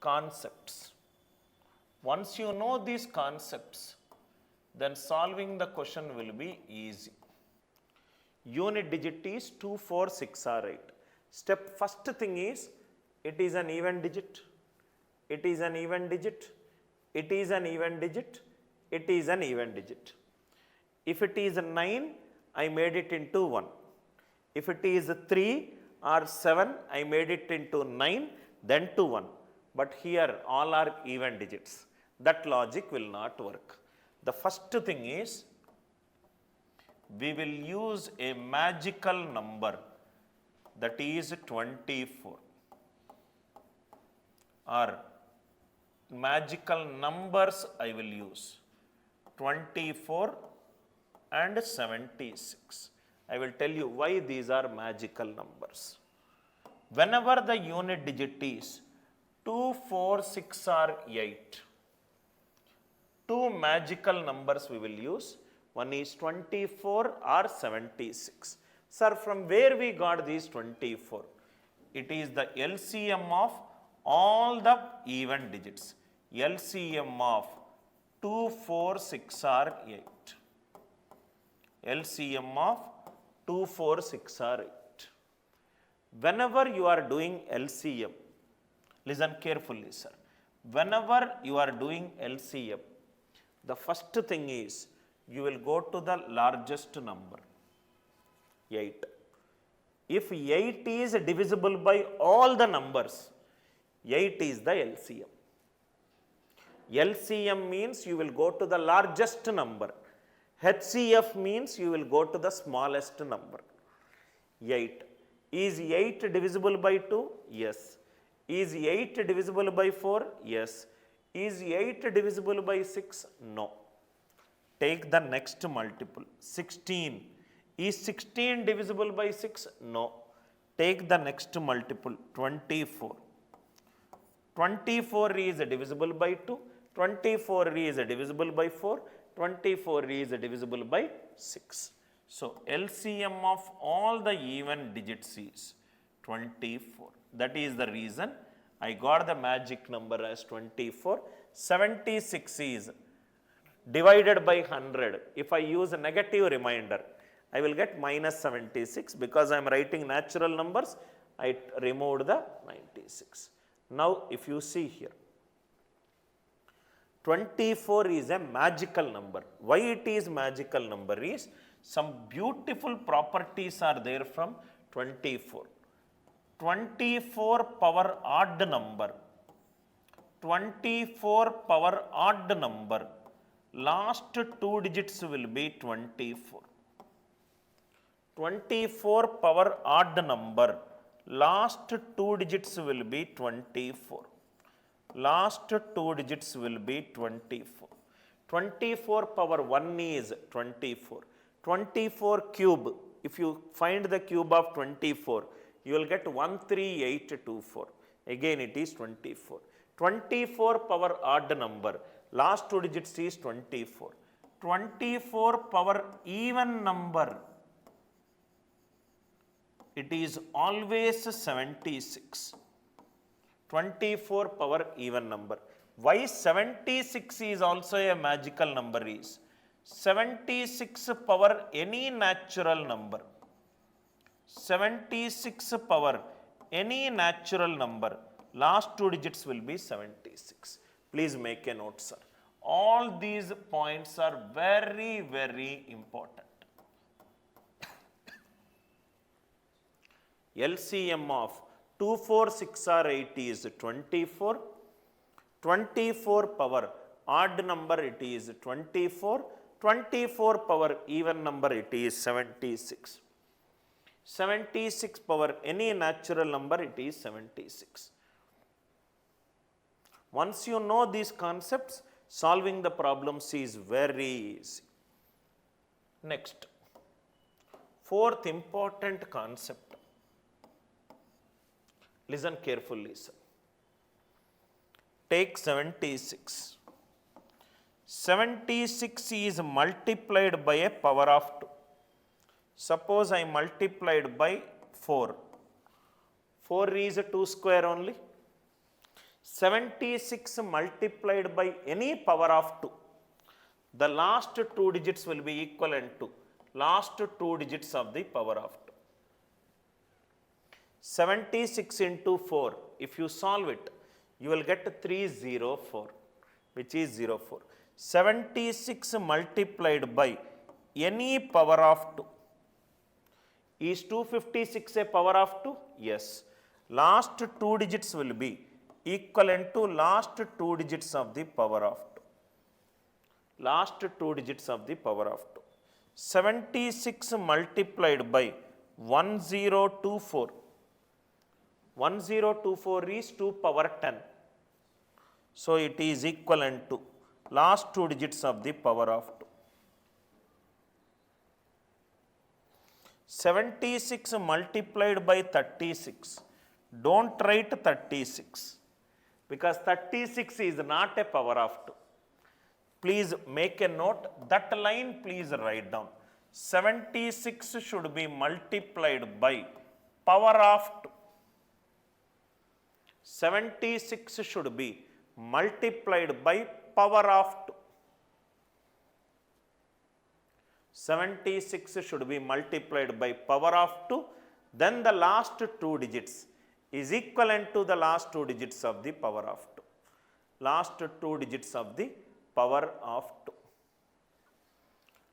concepts. Once you know these concepts, then solving the question will be easy. Unit digit is 2, 4, 6 or 8. First thing is, it is an even digit, it is an even digit, it is an even digit, it is an even digit. If it is 9, I made it into 1. If it is 3 or 7, I made it into 9, then to 1. But here all are even digits. That logic will not work. The first thing is, we will use a magical number, that is 24, or magical numbers I will use 24 and 76. I will tell you why these are magical numbers. Whenever the unit digit is 2, 4, 6 or 8, two magical numbers we will use. One is 24 or 76. Sir, from where we got these 24? It is the LCM of all the even digits. LCM of 2, 4, 6 or 8. LCM of 2, 4, 6 or 8. Whenever you are doing LCM, listen carefully, sir. Whenever you are doing LCM, the first thing is, you will go to the largest number, 8. If 8 is divisible by all the numbers, 8 is the LCM. LCM means you will go to the largest number. HCF means you will go to the smallest number. 8. Is 8 divisible by 2? Yes. Is 8 divisible by 4? Yes. Is 8 divisible by 6? No. Take the next multiple, 16. Is 16 divisible by 6? No. Take the next multiple, 24. 24 is divisible by 2, 24 is divisible by 4, 24 is divisible by 6. So, LCM of all the even digits is 24. That is the reason I got the magic number as 24. 76 is divided by 100. If I use a negative remainder, I will get minus 76. Because I am writing natural numbers, I removed the 96. Now, if you see here, 24 is a magical number. Why it is magical number is, some beautiful properties are there from 24. 24 power odd number, 24 power odd number, last two digits will be 24. 24 power odd number, last two digits will be 24. Last two digits will be 24. 24 power 1 is 24. 24 cube, if you find the cube of 24, you will get 13824. Again it is 24. 24 power odd number, last two digits is 24. 24 power even number, it is always 76. 24 power even number. Why 76 is also a magical number is, 76 power any natural number, 76 power any natural number, last two digits will be 76. Please make a note, sir. All these points are very, very important. LCM of 2, 4, 6 or 8 is 24. 24 power odd number, it is 24. 24 power even number, it is 76. 76 power any natural number, it is 76. Once you know these concepts, solving the problems is very easy. Next, fourth important concept. Listen carefully, sir. Take 76. 76 is multiplied by a power of 2. Suppose I multiplied by 4. 4 is a 2 square only. 76 multiplied by any power of 2. The last two digits will be equivalent to last two digits of the power of 2. 76 into 4, if you solve it, you will get 304, which is 04. 76 multiplied by any power of 2. Is 256 a power of 2? Yes. Last two digits will be equivalent to last two digits of the power of 2. Last two digits of the power of 2. 76 multiplied by 1024. 1024 is 2 power 10. So it is equivalent to last two digits of the power of 2. 76 multiplied by 36. Don't write 36 because 36 is not a power of 2. Please make a note, that line please write down. 76 should be multiplied by power of 2. 76 should be multiplied by power of 2. 76 should be multiplied by power of 2. Then the last two digits is equivalent to the last two digits of the power of 2. Last two digits of the power of 2.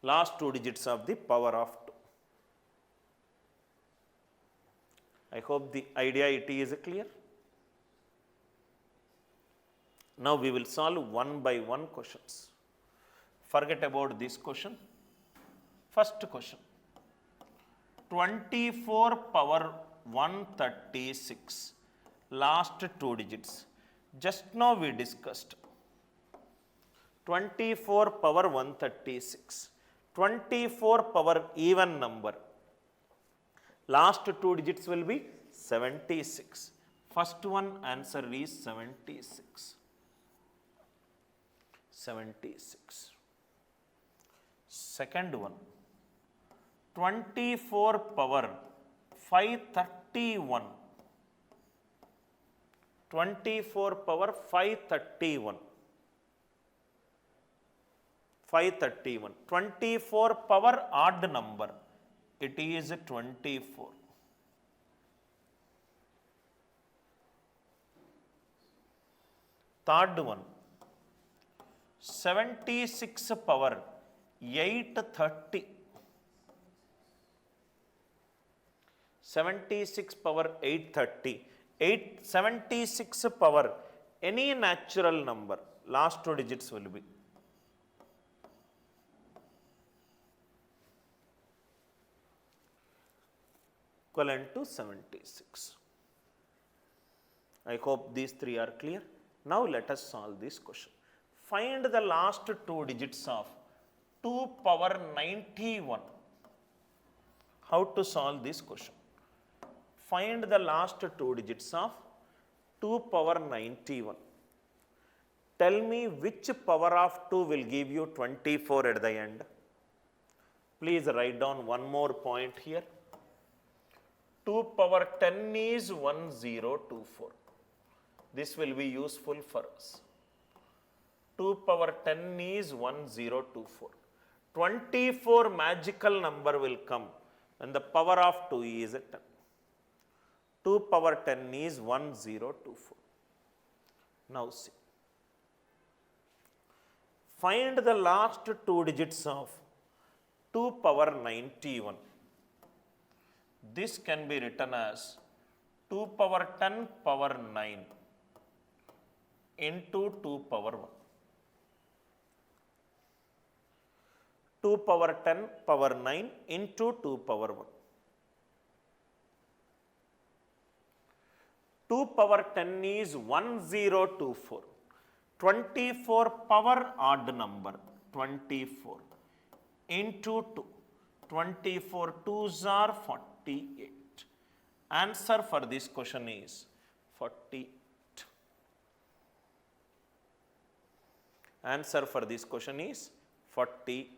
Last two digits of the power of 2. I hope the idea it is clear. Now we will solve one by one questions. Forget about this question. First question. 24 power 136. Last two digits. Just now we discussed. 24 power 136. 24 power even number. Last two digits will be 76. First one answer is 76. 76. Second one. 24 power 531. 24 power 531. 531. 24 power odd number. It is 24. Third one. 76 power 830. 76 power 830. 76 power any natural number. Last two digits will be. Equivalent to 76. I hope these three are clear. Now let us solve this question. Find the last two digits of 2 power 91. How to solve this question? Find the last two digits of 2 power 91. Tell me which power of 2 will give you 24 at the end. Please write down one more point here. 2 power 10 is 1024. This will be useful for us. 2 power 10 is 1024. 24 magical number will come when the power of 2 is 10. 2 power 10 is 1024. Now see. Find the last two digits of 2 power 91. This can be written as 2 power 10 power 9 into 2 power 1. 2 power 10 power 9 into 2 power 1. 2 power 10 is 1024. 24 power odd number 24 into 2. 24 2s are 48. Answer for this question is 48. Answer for this question is 48.